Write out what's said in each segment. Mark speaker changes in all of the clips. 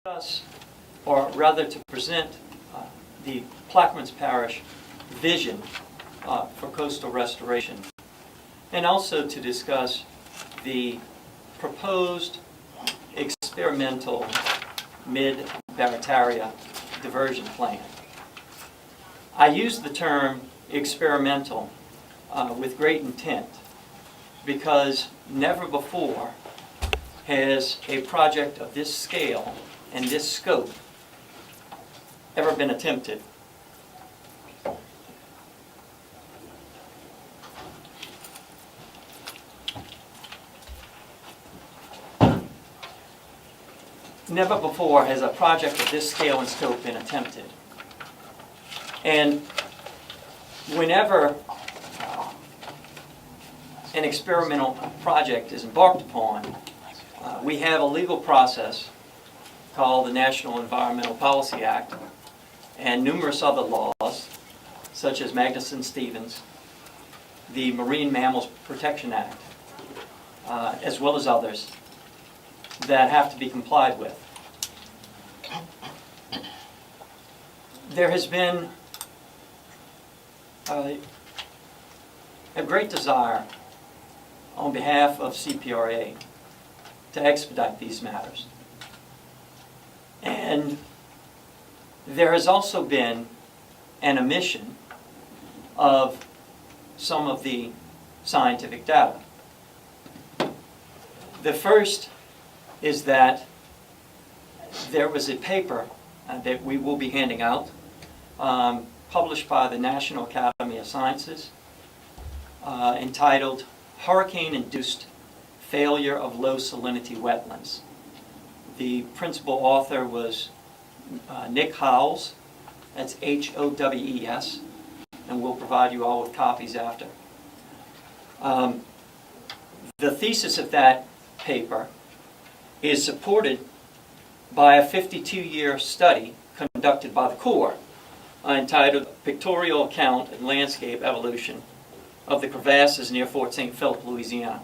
Speaker 1: discuss, or rather to present, the Plaquemines Parish vision for coastal restoration, and also to discuss the proposed experimental mid-Barataria diversion plan. I use the term experimental with great intent because never before has a project of this scale and this scope ever been attempted. Never before has a project of this scale and scope been attempted. And whenever an experimental project is embarked upon, we have a legal process called the National Environmental Policy Act and numerous other laws, such as Magnuson-Stevens, the Marine Mammals Protection Act, as well as others, that have to be complied with. There has been a great desire on behalf of CPRA to expedite these matters. And there has also been an omission of some of the scientific data. The first is that there was a paper that we will be handing out, published by the National Academy of Sciences, entitled Hurricane-Induced Failure of Low Salinity Wetlands. The principal author was Nick Howes, that's H-O-W-E-S, and we'll provide you all with copies after. The thesis of that paper is supported by a 52-year study conducted by the Corps entitled Pictorial Account and Landscape Evolution of the Crevasses near Fort St. Philip, Louisiana.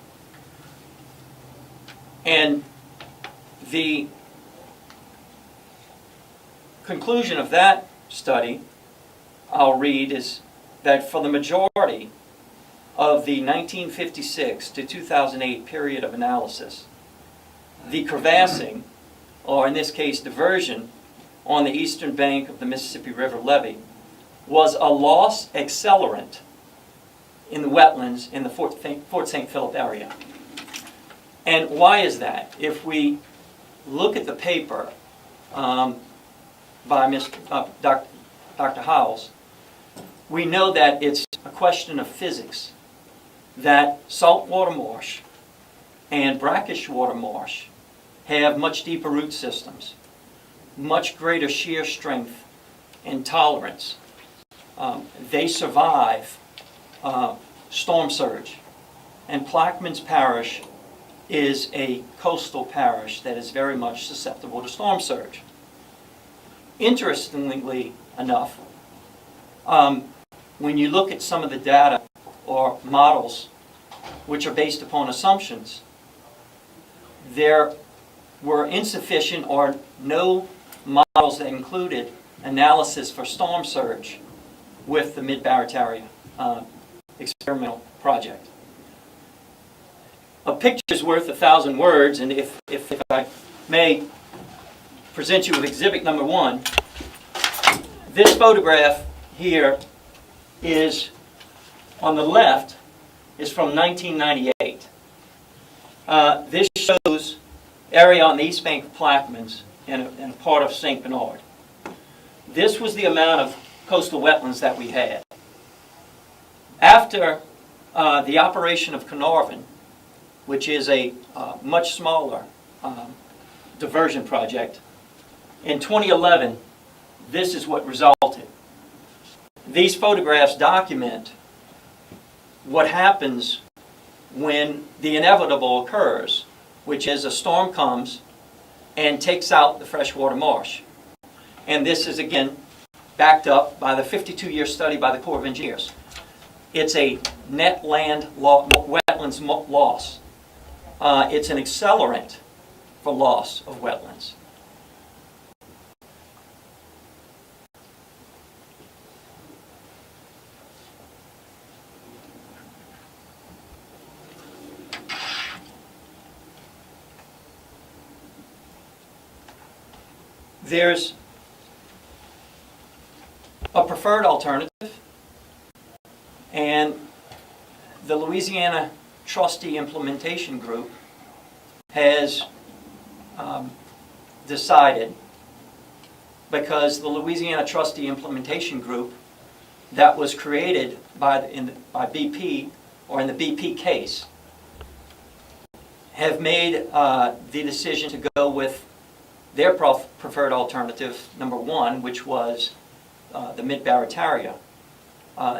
Speaker 1: And the conclusion of that study, I'll read, is that for the majority of the 1956 to 2008 period of analysis, the crevassing, or in this case diversion, on the eastern bank of the Mississippi River levee was a loss accelerant in the wetlands in the Fort St. Philip area. And why is that? If we look at the paper by Dr. Howes, we know that it's a question of physics, that saltwater marsh and brackish water marsh have much deeper root systems, much greater shear strength and tolerance. They survive storm surge. And Plaquemines Parish is a coastal parish that is very much susceptible to storm surge. Interestingly enough, when you look at some of the data or models which are based upon assumptions, there were insufficient or no models that included analysis for storm surge with the Mid-Barataria experimental project. A picture's worth 1,000 words, and if I may present you with exhibit number 1, this photograph here is, on the left, is from 1998. This shows area on the east bank of Plaquemines and a part of St. Bernard. This was the amount of coastal wetlands that we had. After the operation of Carnarvon, which is a much smaller diversion project, in 2011, this is what resulted. These photographs document what happens when the inevitable occurs, which is a storm comes and takes out the freshwater marsh. And this is, again, backed up by the 52-year study by the Corps of Engineers. It's a net land wetlands loss. It's an accelerant for loss of wetlands. There's a preferred alternative, and the Louisiana Trustee Implementation Group has decided, because the Louisiana Trustee Implementation Group that was created by BP, or in the BP case, have made the decision to go with their preferred alternative, number one, which was the Mid-Barataria.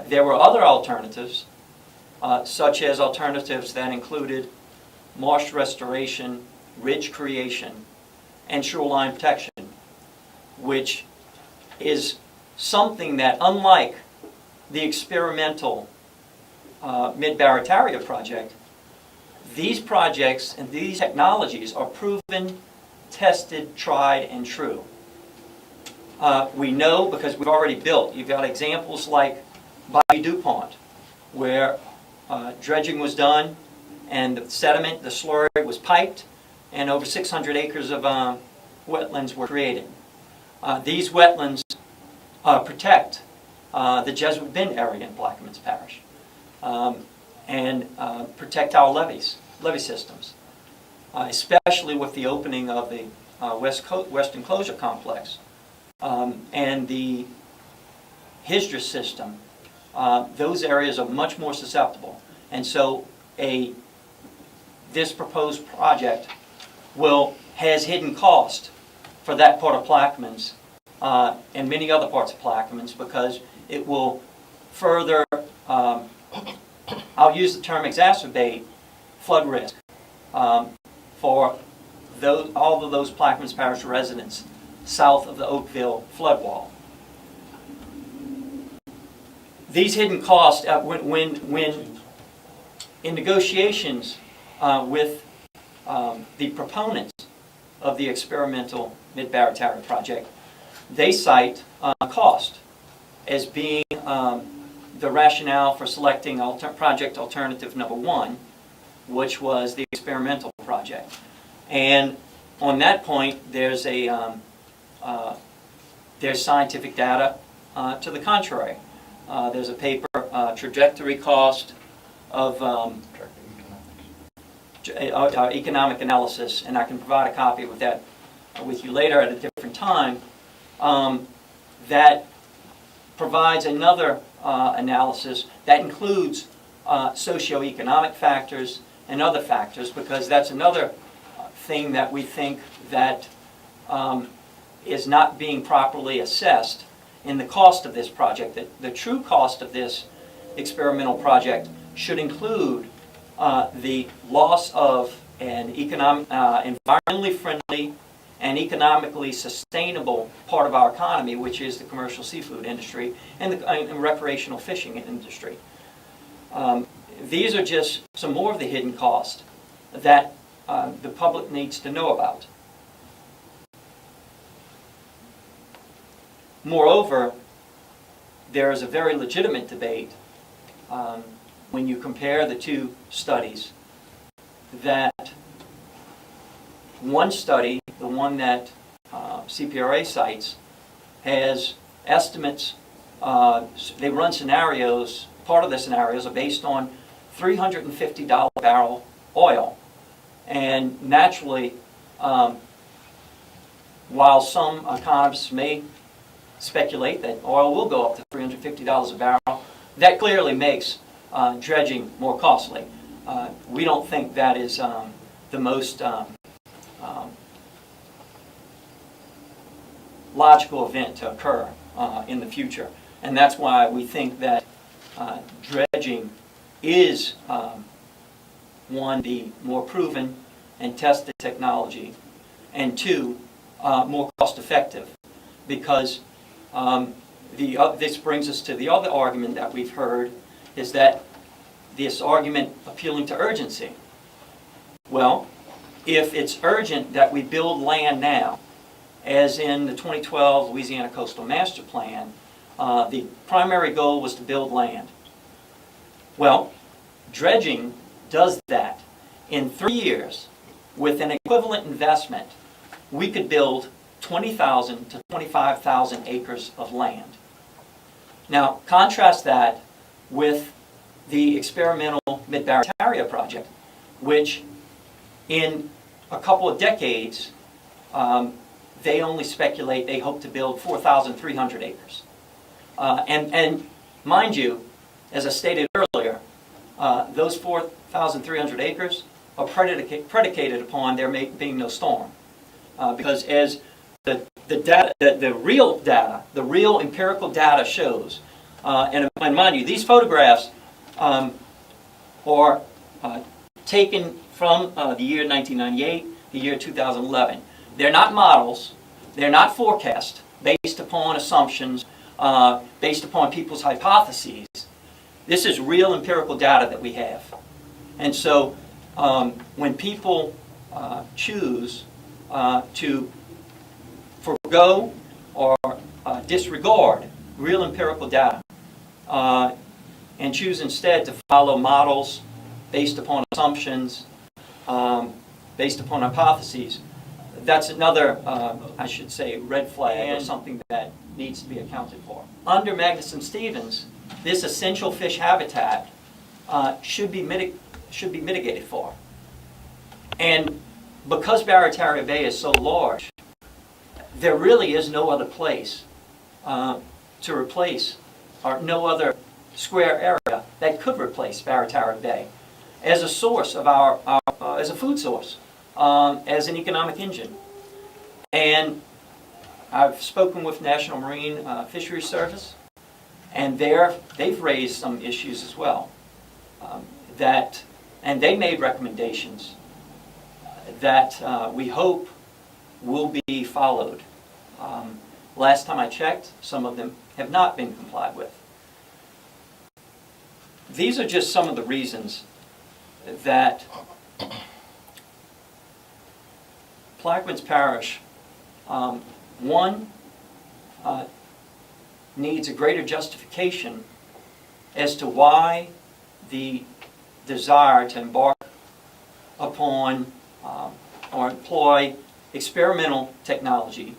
Speaker 1: There were other alternatives, such as alternatives that included marsh restoration, ridge creation, and shoreline protection, which is something that, unlike the experimental Mid-Barataria project, these projects and these technologies are proven, tested, tried, and true. We know because we've already built. You've got examples like Bayou DuPont, where dredging was done and the sediment, the slurry, was piped, and over 600 acres of wetlands were created. These wetlands protect the Jesuit Bend area in Plaquemines Parish, and protect our levee systems, especially with the opening of the West Enclosure Complex and the Hydra system. Those areas are much more susceptible, and so this proposed project has hidden cost for that part of Plaquemines and many other parts of Plaquemines, because it will further, I'll use the term exacerbate, flood risk for all of those Plaquemines Parish residents south of the Oakville flood wall. These hidden costs, when in negotiations with the proponents of the experimental Mid-Barataria project, they cite cost as being the rationale for selecting project alternative number one, which was the experimental project. And on that point, there's scientific data to the contrary. There's a paper, Trajectory Cost of Economic Analysis, and I can provide a copy of that with you later at a different time, that provides another analysis that includes socioeconomic factors and other factors, because that's another thing that we think that is not being properly assessed in the cost of this project. The true cost of this experimental project should include the loss of an environmentally friendly and economically sustainable part of our economy, which is the commercial seafood industry and the recreational fishing industry. These are just some more of the hidden costs that the public needs to know about. Moreover, there is a very legitimate debate when you compare the two studies, that one study, the one that CPRA cites, has estimates, they run scenarios, part of the scenarios are based on $350 a barrel oil. And naturally, while some economists may speculate that oil will go up to $350 a barrel, that clearly makes dredging more costly. We don't think that is the most logical event to occur in the future. And that's why we think that dredging is one, the more proven and tested technology, and two, more cost effective, because this brings us to the other argument that we've heard, is that this argument appealing to urgency. Well, if it's urgent that we build land now, as in the 2012 Louisiana Coastal Master Plan, the primary goal was to build land. Well, dredging does that. In 3 years, with an equivalent investment, we could build 20,000 to 25,000 acres of land. Now, contrast that with the experimental Mid-Barataria project, which in a couple of decades, they only speculate they hope to build 4,300 acres. And mind you, as I stated earlier, those 4,300 acres are predicated upon there being no storm. Because as the real empirical data shows, and mind you, these photographs are taken from the year 1998, the year 2011. They're not models, they're not forecasts based upon assumptions, based upon people's hypotheses. This is real empirical data that we have. And so when people choose to forego or disregard real empirical data and choose instead to follow models based upon assumptions, based upon hypotheses, that's another, I should say, red flag or something that needs to be accounted for. Under Magnuson-Stevens, this essential fish habitat should be mitigated for. And because Barataria Bay is so large, there really is no other place to replace, or no other square area that could replace Barataria Bay as a source of as a food source, as an economic engine. And I've spoken with National Marine Fisheries Service, and they've raised some issues as well. And they made recommendations that we hope will be followed. Last time I checked, some of them have not been complied with. These are just some of the reasons that Plaquemines Parish, one, needs a greater justification as to why the desire to embark upon or employ experimental technology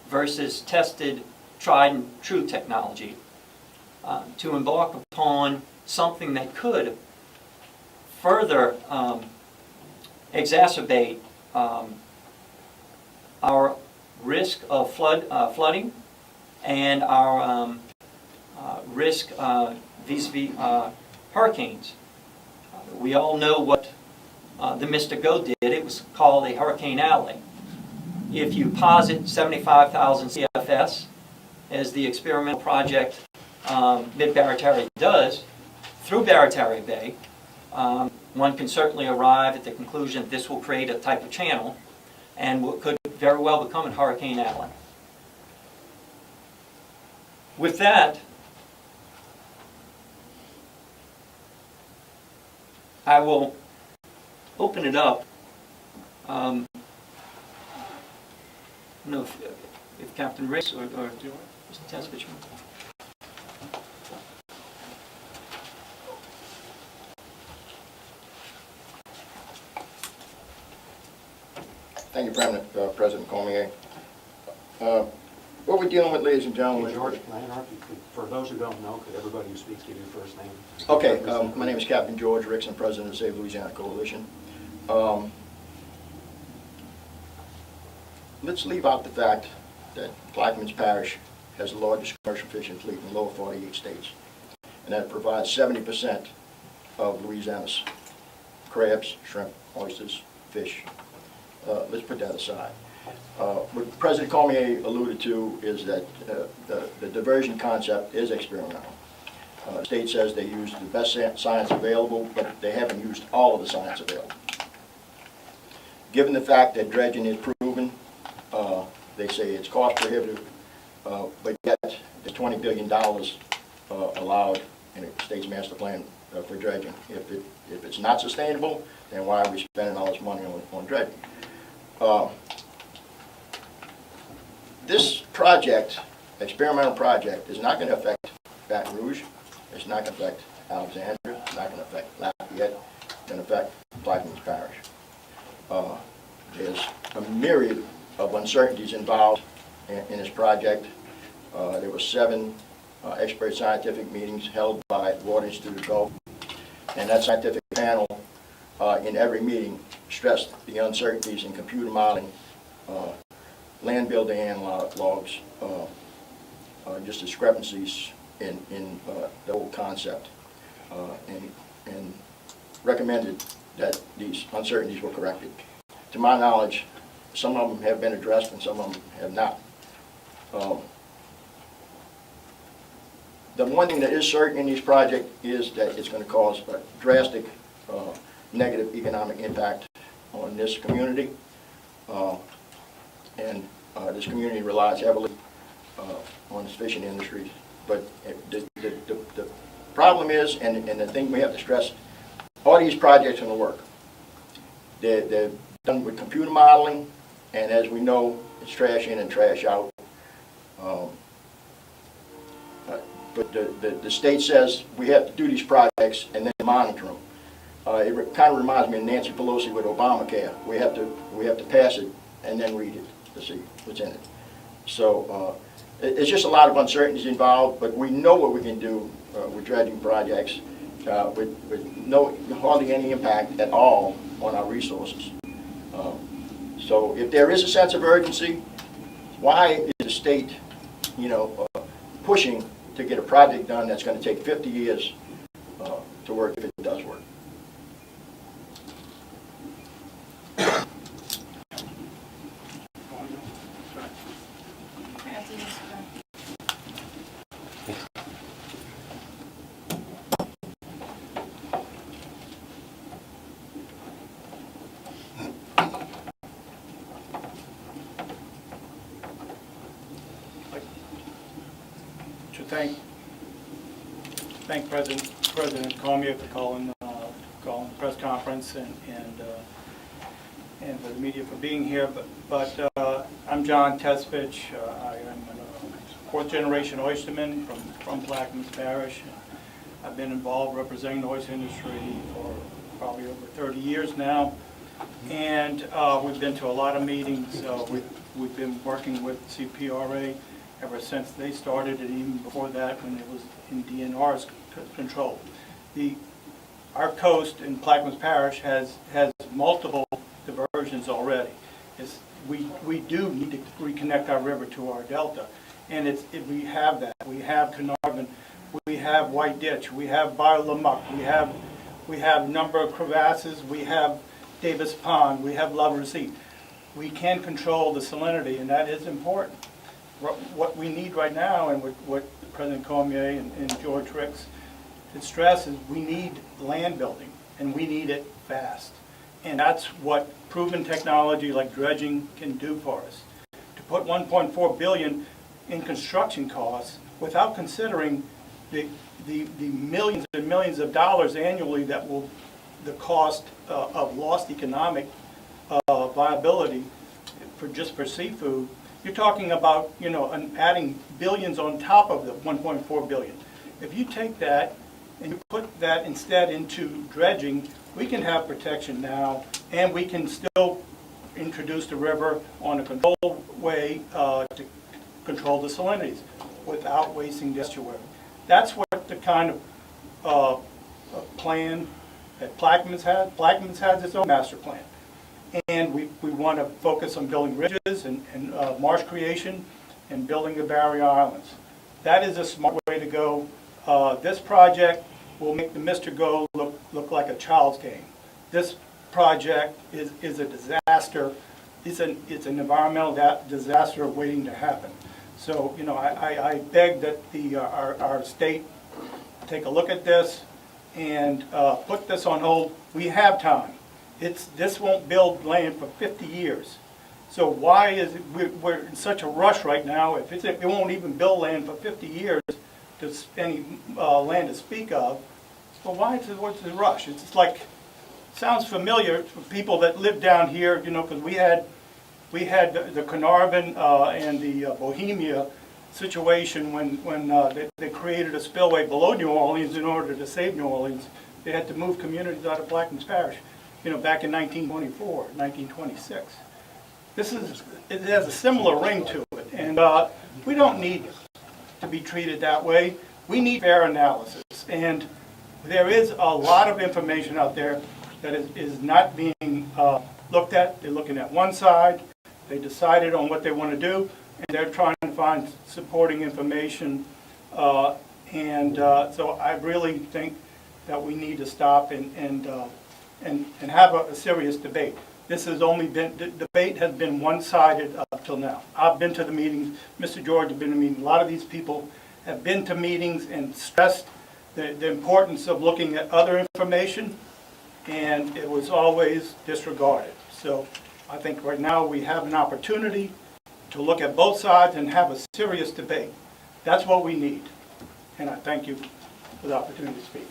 Speaker 1: versus tested, tried and true technology, to embark upon something that could further exacerbate our risk of flooding and our risk vis-a-vis hurricanes. We all know what the Mr. Go did. It was called a Hurricane Alley. If you posit 75,000 CFS, as the experimental project Mid-Barataria does, through Barataria Bay, one can certainly arrive at the conclusion that this will create a type of channel and could very well become a Hurricane Alley. With that, I will open it up. I don't know if Captain Ricks or Mr. Tesvich.
Speaker 2: Thank you, President Cormier. What we're dealing with, ladies and gentlemen...
Speaker 3: Hey, George, can I interrupt you? For those who don't know, could everybody who speaks give you your first name?
Speaker 2: Okay, my name is Captain George Ricks. I'm President of the Save Louisiana Coalition. Let's leave out the fact that Plaquemines Parish has the largest commercial fishing fleet in the lower 48 states, and that provides 70% of Louisiana's crabs, shrimp, oysters, fish. Let's put that aside. What President Cormier alluded to is that the diversion concept is experimental. The state says they use the best science available, but they haven't used all of the science available. Given the fact that dredging is proven, they say it's cost prohibitive, but yet there's $20 billion allowed in the state's master plan for dredging. If it's not sustainable, then why are we spending all this money on dredging? This project, experimental project, is not going to affect Baton Rouge. It's not going to affect Alexandria. It's not going to affect Lafayette. It's going to affect Plaquemines Parish. There's a myriad of uncertainties involved in this project. There were 7 expert scientific meetings held by Water Institute of Gulf, and that scientific panel in every meeting stressed the uncertainties in computer modeling, land building analogs, just discrepancies in the whole concept, and recommended that these uncertainties were corrected. To my knowledge, some of them have been addressed and some of them have not. The one thing that is certain in this project is that it's going to cause a drastic negative economic impact on this community. And this community relies heavily on this fishing industry. But the problem is, and the thing we have to stress, all these projects are going to work. They're done with computer modeling, and as we know, it's trash in and trash out. But the state says we have to do these projects and then monitor them. It kind of reminds me of Nancy Pelosi with Obamacare. We have to pass it and then read it to see what's in it. So it's just a lot of uncertainties involved, but we know what we can do with dredging projects with hardly any impact at all on our resources. So if there is a sense of urgency, why is the state, pushing to get a project done that's going to take 50 years to work if it does work?
Speaker 4: To thank President Cormier for calling the press conference and for the media for being here. But I'm John Tesvich. I am a 4th-generation oysterman from Plaquemines Parish. I've been involved representing the oyster industry for probably over 30 years now, and we've been to a lot of meetings. We've been working with CPRA ever since they started, and even before that when it was in DNR's control. Our coast in Plaquemines Parish has multiple diversions already. We do need to reconnect our river to our delta, and we have that. We have Carnarvon, we have White Ditch, we have Bar Lamuck, we have number of crevasses, we have Davis Pond, we have Lover's Seat. We can control the salinity, and that is important. What we need right now, and what President Cormier and George Ricks had stressed, is we need land building, and we need it fast. And that's what proven technology like dredging can do for us. To put $1.4 billion in construction costs without considering the millions and millions of dollars annually that will the cost of lost economic viability for seafood. You're talking about, adding billions on top of the 1.4 billion. If you take that and you put that instead into dredging, we can have protection now, and we can still introduce the river on a controlled way to control the salinities without wasting the estuary. That's what the kind of plan that Plaquemines has. Plaquemines has its own master plan. And we want to focus on building ridges and marsh creation and building the barrier islands. That is a smart way to go. This project will make the Mr. Go look like a child's game. This project is a disaster. It's an environmental disaster waiting to happen. So, I beg that our state take a look at this and put this on hold. We have time. This won't build land for 50 years. So why is it we're in such a rush right now? If it won't even build land for 50 years to any land to speak of, well, what's the rush? It's like, sounds familiar for people that live down here, because we had the Carnarvon and the Bohemia situation when they created a spillway below New Orleans in order to save New Orleans. They had to move communities out of Plaquemines Parish, back in 1924, 1926. It has a similar ring to it. And we don't need to be treated that way. We need fair analysis. And there is a lot of information out there that is not being looked at. They're looking at one side. They decided on what they want to do, and they're trying to find supporting information. So I really think that we need to stop and have a serious debate. This has only been, the debate has been one-sided up till now. I've been to the meetings, Mr. George has been to meetings. A lot of these people have been to meetings and stressed the importance of looking at other information, and it was always disregarded. So I think right now we have an opportunity to look at both sides and have a serious debate. That's what we need. And I thank you for the opportunity to speak.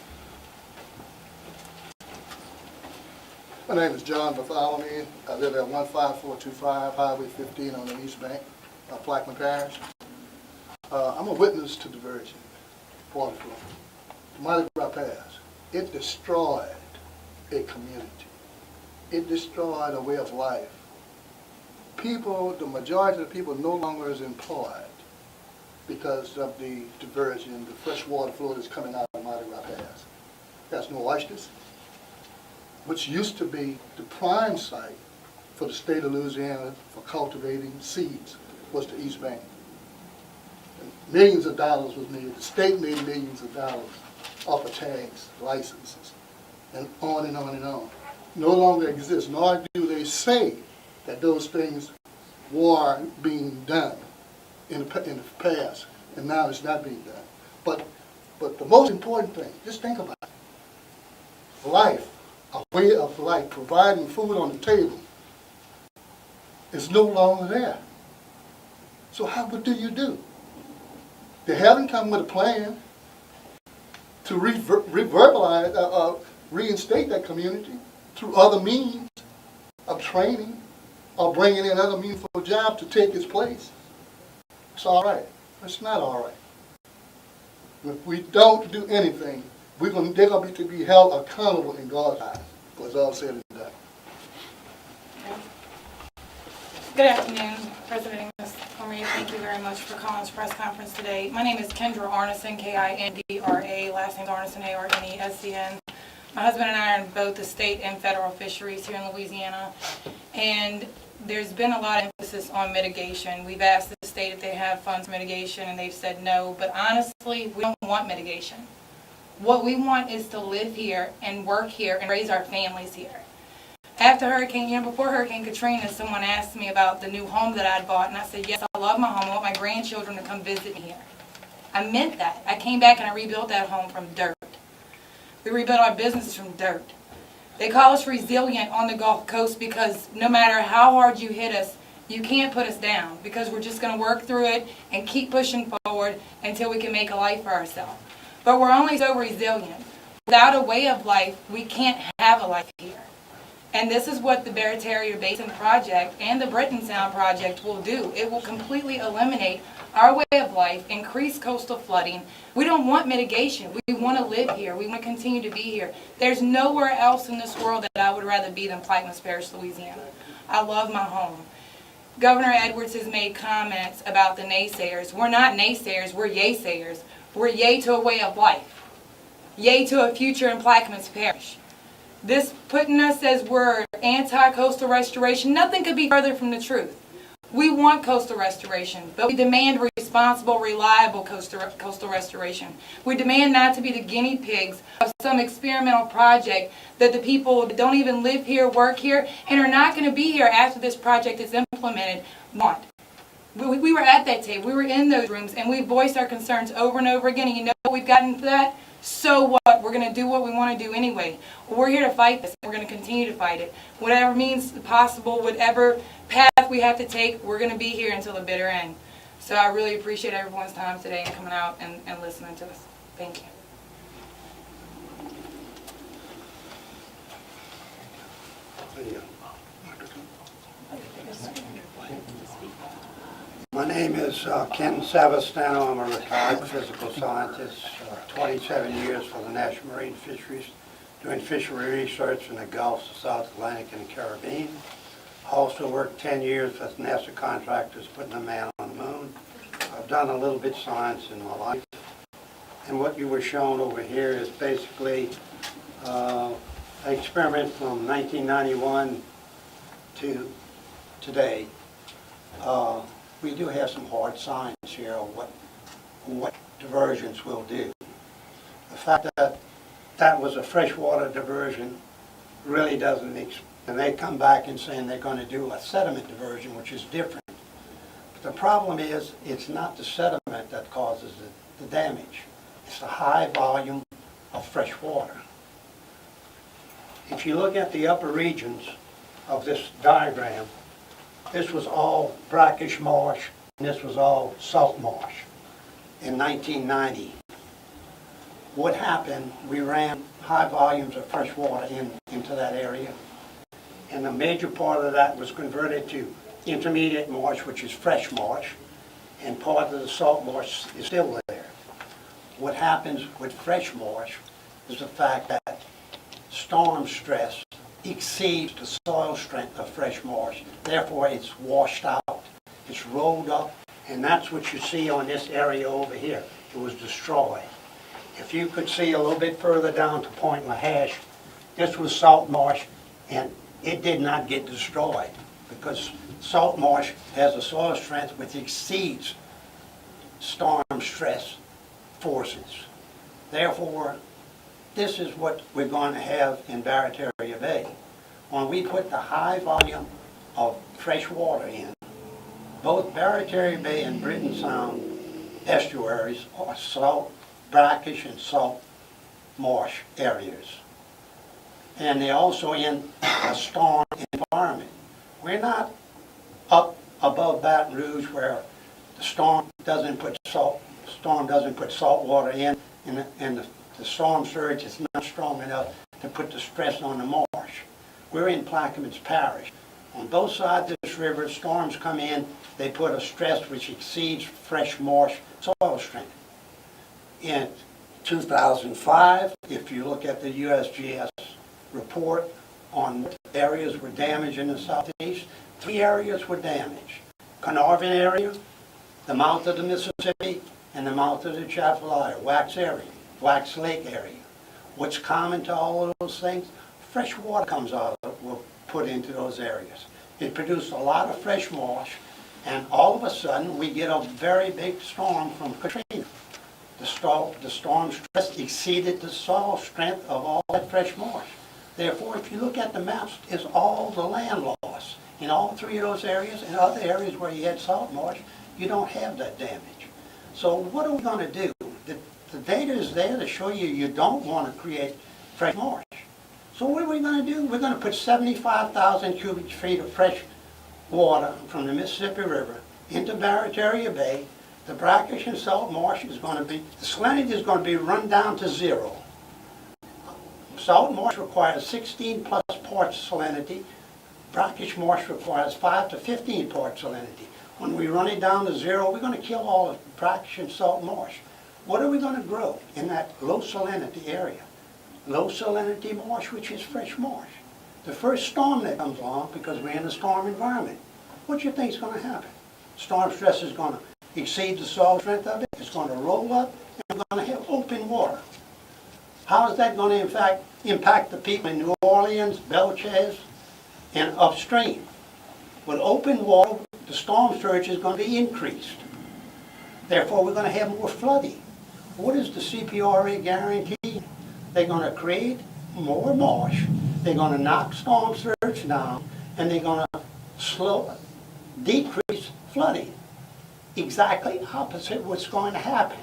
Speaker 5: My name is John Bartholomew. I live at 15425 Highway 15 on the east bank of Plaquemines Parish. I'm a witness to diversion, water flow. The Mardi Gras Pass, it destroyed a community. It destroyed a way of life. People, the majority of the people no longer is employed because of the diversion, the fresh water flow that's coming out of Mardi Gras Pass. There's no oysters, which used to be the prime site for the state of Louisiana for cultivating seeds, was the East Bank. And millions of dollars was made. The state made millions of dollars off of tags, licenses, and on and on and on. No longer exists, nor do they say that those things were being done in the past, and now it's not being done. But the most important thing, just think about it. Life, a way of life, providing food on the table, is no longer there. So what do you do? They haven't come with a plan to reverbalize, reinstate that community through other means of training or bringing in other meaningful jobs to take its place. It's all right. It's not all right. If we don't do anything, they're going to be held accountable in God's eyes. Was all said and done.
Speaker 6: Good afternoon, President and Ms. Cormier. Thank you very much for calling this press conference today. My name is Kendra Arneson, Kindra, last name Arneson, Arnescn. My husband and I are in both the state and federal fisheries here in Louisiana, and there's been a lot of emphasis on mitigation. We've asked the state if they have funds for mitigation, and they've said no, but honestly, we don't want mitigation. What we want is to live here and work here and raise our families here. After Hurricane, before Hurricane Katrina, someone asked me about the new home that I'd bought, and I said, yes, I love my home. I want my grandchildren to come visit me here. I meant that. I came back and I rebuilt that home from dirt. We rebuilt our businesses from dirt. They call us resilient on the Gulf Coast because no matter how hard you hit us, you can't put us down because we're just going to work through it and keep pushing forward until we can make a life for ourselves. But we're only so resilient. Without a way of life, we can't have a life here. And this is what the Barataria Basin Project and the Britain Sound Project will do. It will completely eliminate our way of life, increase coastal flooding. We don't want mitigation. We want to live here. We want to continue to be here. There's nowhere else in this world that I would rather be than Plaquemines Parish, Louisiana. I love my home. Governor Edwards has made comments about the naysayers. We're not naysayers, we're yay-sayers. We're yay to a way of life. Yay to a future in Plaquemines Parish. This putting us as we're anti-coastal restoration, nothing could be further from the truth. We want coastal restoration, but we demand responsible, reliable coastal restoration. We demand not to be the guinea pigs of some experimental project that the people that don't even live here, work here, and are not going to be here after this project is implemented want. We were at that table. We were in those rooms, and we voiced our concerns over and over again. And you know what we've gotten to that? So what? We're going to do what we want to do anyway. We're here to fight this. We're going to continue to fight it. Whatever means possible, whatever path we have to take, we're going to be here until the bitter end. So I really appreciate everyone's time today and coming out and listening to us. Thank you.
Speaker 7: My name is Ken Savastano. I'm a retired physical scientist, 27 years for the National Marine Fisheries, doing fishery research in the Gulf, the South Atlantic, and the Caribbean. I also worked 10 years with NASA contractors putting a man on the moon. done a little bit of science in my life. And what you were shown over here is basically an experiment from 1991 to today. We do have some hard science here of what diversions will do. The fact that that was a freshwater diversion really doesn't and they come back and saying they're going to do a sediment diversion, which is different. But the problem is, it's not the sediment that causes the damage. It's the high volume of fresh water. If you look at the upper regions of this diagram, this was all brackish marsh, and this was all salt marsh in 1990. What happened, we ran high volumes of fresh water into that area, and a major part of that was converted to intermediate marsh, which is fresh marsh, and part of the salt marsh is still there. What happens with fresh marsh is the fact that storm stress exceeds the soil strength of fresh marsh. Therefore, it's washed out, it's rolled up, and that's what you see on this area over here. It was destroyed. If you could see a little bit further down to Point Lahash, this was salt marsh, and it did not get destroyed because salt marsh has a soil strength which exceeds storm stress forces. Therefore, this is what we're going to have in Barataria Bay. When we put the high volume of fresh water in, both Barataria Bay and Britain Sound estuaries are salt, brackish and salt marsh areas. And they're also in a storm environment. We're not up above Baton Rouge where the storm doesn't put salt water in, and the storm surge is not strong enough to put the stress on the marsh. We're in Plaquemines Parish. On both sides of this river, storms come in, they put a stress which exceeds fresh marsh soil strength. In 2005, if you look at the USGS report on what areas were damaged in the southeast, 3 areas were damaged. Carnarvon area, the mouth of the Mississippi, and the mouth of the Chafalaya, Wax Lake area. What's common to all of those things? Fresh water comes out of it, will put into those areas. It produced a lot of fresh marsh, and all of a sudden we get a very big storm from Katrina. The storm stress exceeded the soil strength of all that fresh marsh. Therefore, if you look at the maps, it's all the land loss. In all 3 of those areas and other areas where you had salt marsh, you don't have that damage. So what are we going to do? The data is there to show you don't want to create fresh marsh. So what are we going to do? We're going to put 75,000 cubic feet of fresh water from the Mississippi River into Barataria Bay. The brackish and salt marsh is going to be, the salinity is going to be run down to 0. Salt marsh requires 16 plus parts salinity. Brackish marsh requires 5 to 15 parts salinity. When we run it down to 0, we're going to kill all the brackish and salt marsh. What are we going to grow in that low salinity area? Low salinity marsh, which is fresh marsh. The first storm that comes along, because we're in a storm environment, what do you think is going to happen? Storm stress is going to exceed the soil strength of it, it's going to roll up, and we're going to have open water. How is that going to, in fact, impact the people in New Orleans, Belchaz, and upstream? With open water, the storm surge is going to be increased. Therefore, we're going to have more flooding. What does the CPRA guarantee? They're going to create more marsh, they're going to knock storm surge down, and they're going to decrease flooding. Exactly opposite what's going to happen.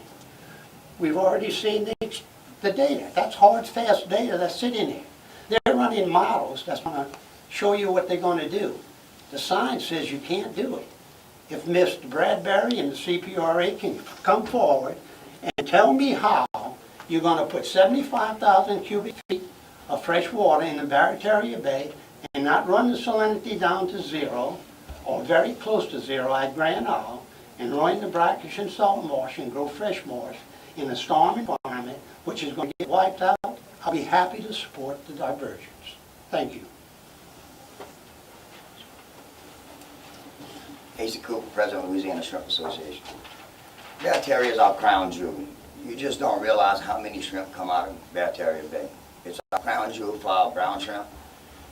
Speaker 7: We've already seen the data. That's hard, fast data that's sitting there. They're running models that's going to show you what they're going to do. The science says you can't do it. If Mr. Bradbury and the CPRA can come forward and tell me how you're going to put 75,000 cubic feet of fresh water in the Barataria Bay and not run the salinity down to 0 or very close to 0 at Grand Isle, and run the brackish and salt marsh and grow fresh marsh in a storm environment which is going to get wiped out, I'll be happy to support the diversions. Thank you.
Speaker 8: Asa Cooper, President of Louisiana Shrimp Association. Barataria is our crown jewel. You just don't realize how many shrimp come out of Barataria Bay. It's our crown jewel for our brown shrimp.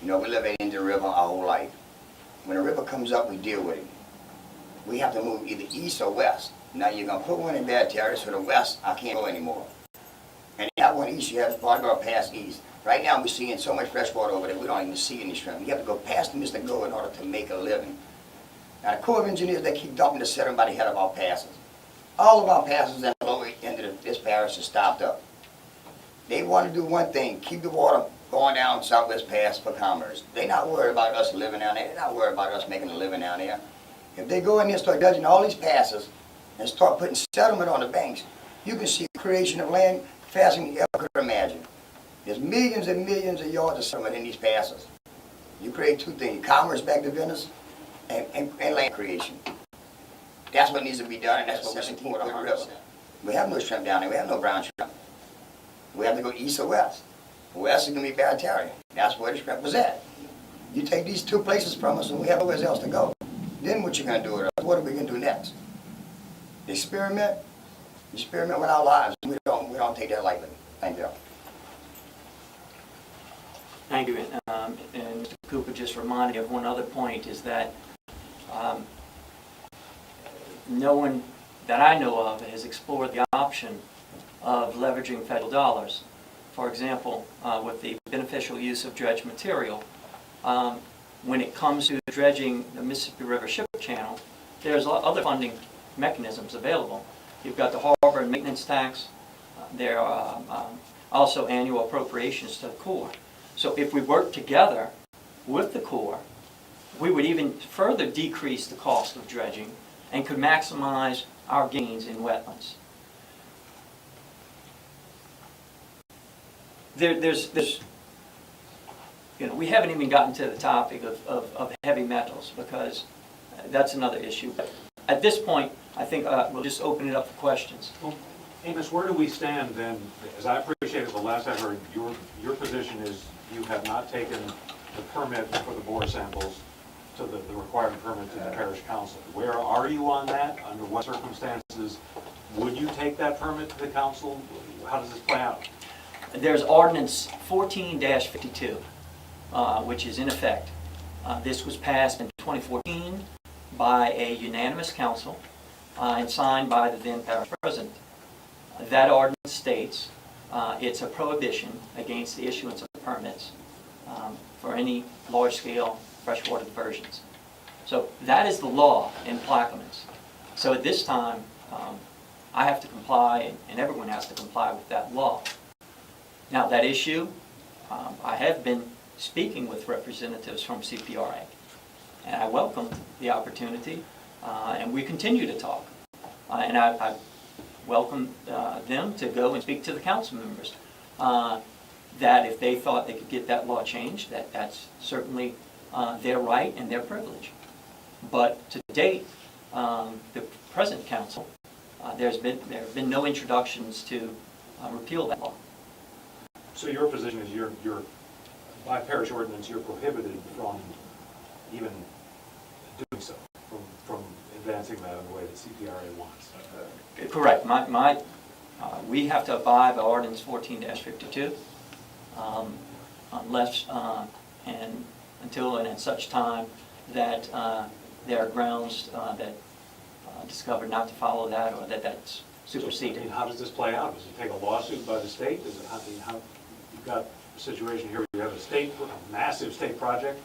Speaker 8: You know, we live in the river our whole life. When a river comes up, we deal with it. We have to move either east or west. Now you're gonna put one in Barataria, so the west, I can't go anymore. And that one east, you have to probably go past east. Right now, we're seeing so much fresh water over there, we don't even see any shrimp. You have to go past the Mr. Go in order to make a living. Now, the Corps of Engineers, they keep dumping the sediment by the head of our passes. All of our passes in the lower end of this parish are stopped up. They want to do one thing, keep the water going down Southwest Pass for commerce. They're not worried about us living down there. They're not worried about us making a living down there. If they go in there and start dredging all these passes and start putting settlement on the banks, you can see creation of land faster than you ever could imagine. There's millions and millions of yards of settlement in these passes. You create two things, commerce back to Venice and land creation. That's what needs to be done, and that's what we're supporting on the river. We have no shrimp down there. We have no brown shrimp. We have to go east or west. West is going to be Barataria. That's where the shrimp was at. You take these two places from us, and we have nowhere else to go. Then what you going to do with us? What are we going to do next? Experiment with our lives. We don't take that lightly. Thank you.
Speaker 1: Thank you. And Mr. Cooper just reminded me of one other point, is that no one that I know of has explored the option of leveraging federal dollars. For example, with the beneficial use of dredged material, when it comes to dredging the Mississippi River Ship Channel, there's other funding mechanisms available. You've got the harbor and maintenance tax. There are also annual appropriations to the Corps. So if we work together with the Corps, we would even further decrease the cost of dredging and could maximize our gains in wetlands. We haven't even gotten to the topic of heavy metals, because that's another issue. But at this point, I think we'll just open it up for questions.
Speaker 3: Well, Amos, where do we stand then? As I appreciated the last I heard, your position is you have not taken the permit for the bore samples to the required permit to the parish council. Where are you on that? Under what circumstances would you take that permit to the council? How does this play out?
Speaker 1: There's ordinance 14-52, which is in effect. This was passed in 2014 by a unanimous council and signed by the then parish president. That ordinance states it's a prohibition against the issuance of permits for any large-scale freshwater diversions. So that is the law in Plaquemines. So at this time, I have to comply, and everyone has to comply with that law. Now, that issue, I have been speaking with representatives from CPRA, and I welcome the opportunity, and we continue to talk. And I welcome them to go and speak to the council members, that if they thought they could get that law changed, that's certainly their right and their privilege. But to date, the present council, there have been no introductions to repeal that law.
Speaker 3: So your position is you're by parish ordinance, you're prohibited from even doing so, from advancing that in the way that CPRA wants.
Speaker 1: Correct. We have to abide by ordinance 14-52, unless and until and at such time that there are grounds that discovered not to follow that, or that's superseded.
Speaker 3: So, I mean, how does this play out? Does it take a lawsuit by the state? Does it, how you've got a situation here where you have a massive state project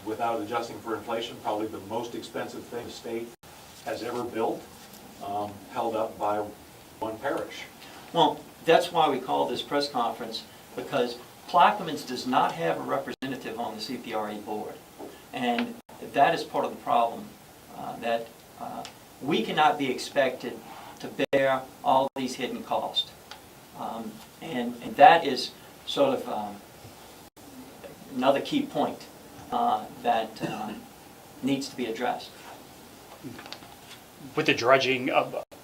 Speaker 3: without adjusting for inflation, probably the most expensive thing the state has ever built, held up by one parish.
Speaker 1: Well, that's why we call this press conference, because Plaquemines does not have a representative on the CPRA board. And that is part of the problem, that we cannot be expected to bear all these hidden costs. And that is sort of another key point that needs to be addressed.
Speaker 9: With the dredging,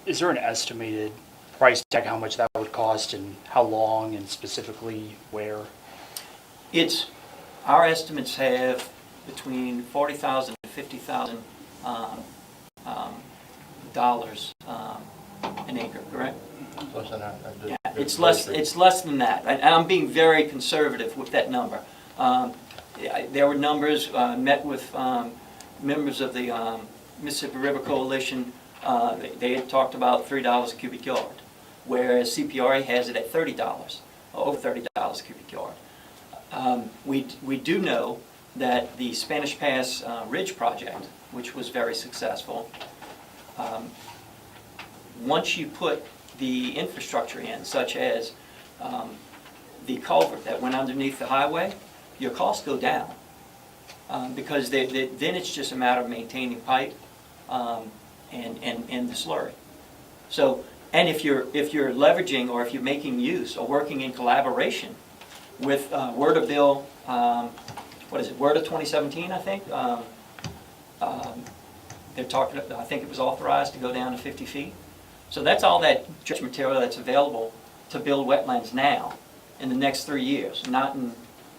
Speaker 9: is there an estimated price tag, how much that would cost and how long and specifically where?
Speaker 1: Our estimates have between $40,000 and $50,000 an acre, correct?
Speaker 2: Less than that.
Speaker 1: Yeah, it's less than that, and I'm being very conservative with that number. There were numbers, met with members of the Mississippi River Coalition. They had talked about $3 a cubic yard, whereas CPRA has it at $30, over $30 a cubic yard. We do know that the Spanish Pass Ridge project, which was very successful, once you put the infrastructure in, such as the culvert that went underneath the highway, your costs go down. Because then it's just a matter of maintaining pipe and the slurry. So, and if you're leveraging or if you're making use or working in collaboration with WRDA Bill, what is it, WRDA 2017, I think? They're talking, I think it was authorized to go down to 50 feet. So that's all that dredge material that's available to build wetlands now in the next 3 years, not in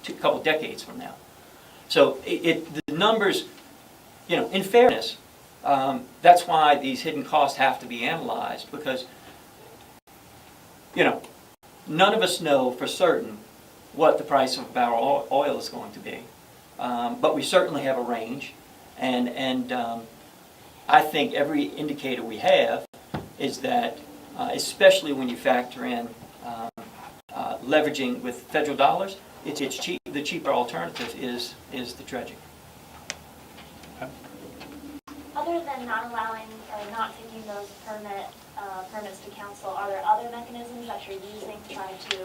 Speaker 1: a couple decades from now. So the numbers, you know, in fairness, that's why these hidden costs have to be analyzed, because, you know, none of us know for certain what the price of a barrel of oil is going to be. But we certainly have a range, and I think every indicator we have is that, especially when you factor in leveraging with federal dollars, it's cheap. The cheaper alternative is the dredging.
Speaker 10: Other than not allowing or not taking those permits to council, are there other mechanisms that you're using to try to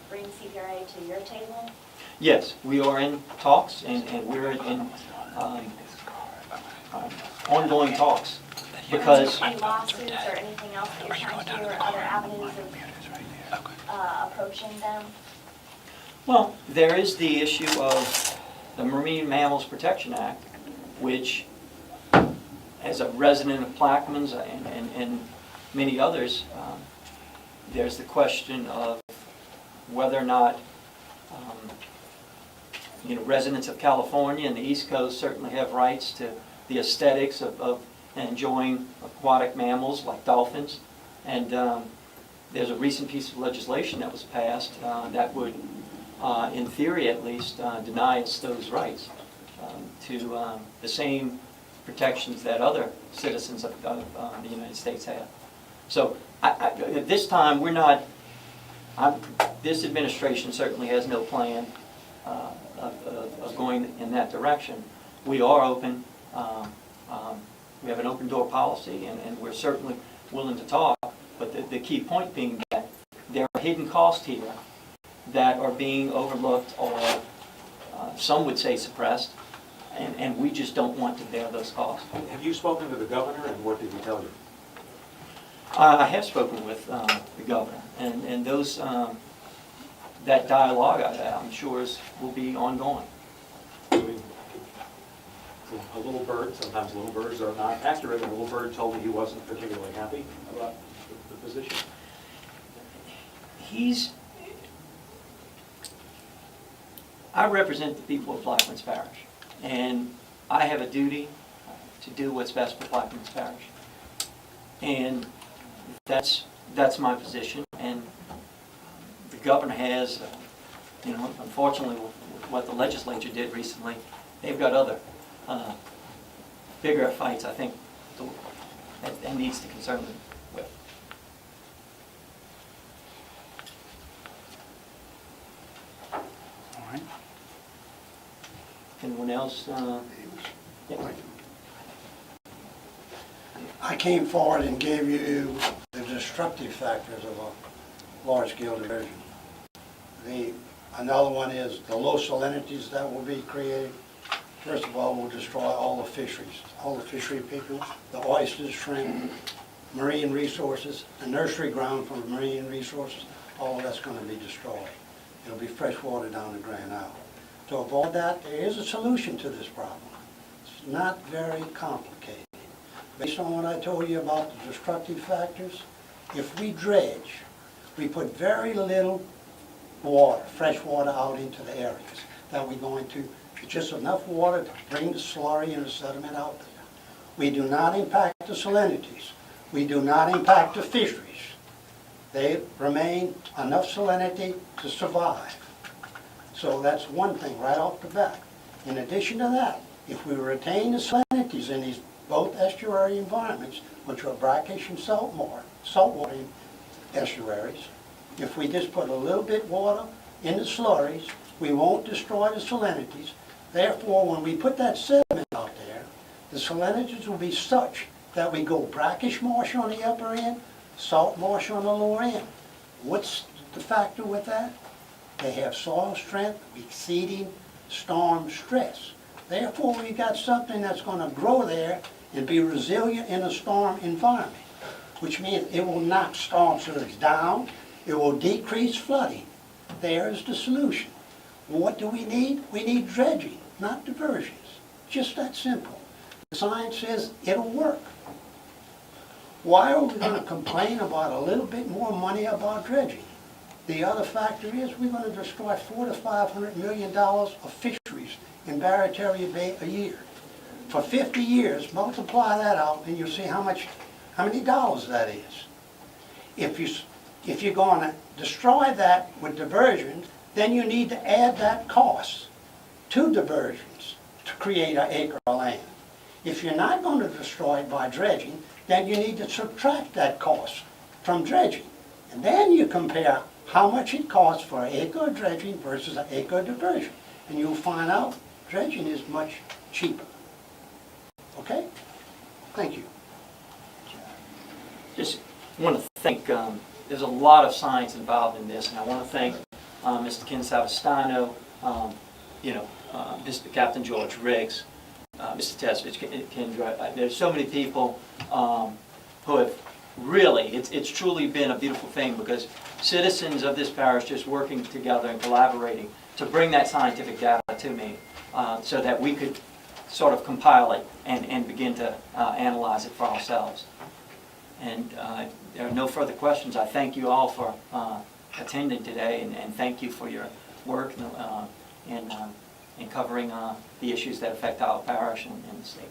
Speaker 10: bring CPRA to your table?
Speaker 1: Yes, we are in talks, and we're in ongoing talks, because
Speaker 10: Any lawsuits or anything else that you're trying to do, or other avenues of approaching them?
Speaker 1: well, there is the issue of the Marine Mammals Protection Act, which, as a resident of Plaquemines and many others, there's the question of whether or not, you know, residents of California and the East Coast certainly have rights to the aesthetics of enjoying aquatic mammals like dolphins. And there's a recent piece of legislation that was passed that would, in theory at least, deny us those rights to the same protections that other citizens of the United States have. So at this time, we're not, this administration certainly has no plan of going in that direction. We are open. We have an open door policy, and we're certainly willing to talk. But the key point being that there are hidden costs here that are being overlooked, or some would say suppressed, and we just don't want to bear those costs.
Speaker 3: Have you spoken to the governor, and what did he tell you?
Speaker 1: I have spoken with the governor, and those that dialogue, I'm sure, will be ongoing.
Speaker 3: I mean, a little bird, sometimes little birds are not accurate. A little bird told me he wasn't particularly happy about the position.
Speaker 1: I represent the people of Plaquemines Parish, and I have a duty to do what's best for Plaquemines Parish. And that's my position, and the governor has, you know, unfortunately, with what the legislature did recently, they've got other bigger fights, I think, that needs to concern them with.
Speaker 9: All right.
Speaker 1: Anyone else? Yeah.
Speaker 7: I came forward and gave you the destructive factors of a large-scale diversion. Another one is the low salinities that will be created. First of all, will destroy all the fisheries, all the fishery people, the oysters, shrimp, marine resources, the nursery ground for marine resources, all of that's going to be destroyed. It'll be fresh water down the Grand Isle. To avoid that, there is a solution to this problem. It's not very complicated. Based on what I told you about the destructive factors, if we dredge, we put very little water, fresh water out into the areas that we're going to, just enough water to bring the slurry and the sediment out there. We do not impact the salinities. We do not impact the fisheries. They remain enough salinity to survive. So that's one thing right off the bat. In addition to that, if we retain the salinities in these both estuary environments, which are brackish and saltwater estuaries, if we just put a little bit water in the slurries, we won't destroy the salinities. Therefore, when we put that sediment out there, the salinities will be such that we go brackish marsh on the upper end, salt marsh on the lower end. What's the factor with that? They have soil strength exceeding storm stress. Therefore, we've got something that's going to grow there and be resilient in a storm environment, which means it will knock storm surge down, it will decrease flooding. There's the solution. What do we need? We need dredging, not diversions. Just that simple. The science says it'll work. Why are we going to complain about a little bit more money about dredging? The other factor is we're going to destroy $400 to $500 million of fisheries in Barataria Bay a year. For 50 years, multiply that out and you'll see how many dollars that is. If you're going to destroy that with diversions, then you need to add that cost to diversions to create an acre of land. If you're not going to destroy it by dredging, then you need to subtract that cost from dredging. And then you compare how much it costs for an acre of dredging versus an acre of diversion. And you'll find out dredging is much cheaper. Okay? Thank you.
Speaker 1: Just want to thank, there's a lot of science involved in this, and I want to thank Mr. Ken Savastano, Mr. Captain George Riggs, Mr. Tesvich, Kendra. There's so many people who have really, it's truly been a beautiful thing because citizens of this parish just working together and collaborating to bring that scientific data to me so that we could sort of compile it and begin to analyze it for ourselves. And there are no further questions. I thank you all for attending today and thank you for your work in covering the issues that affect our parish and the state.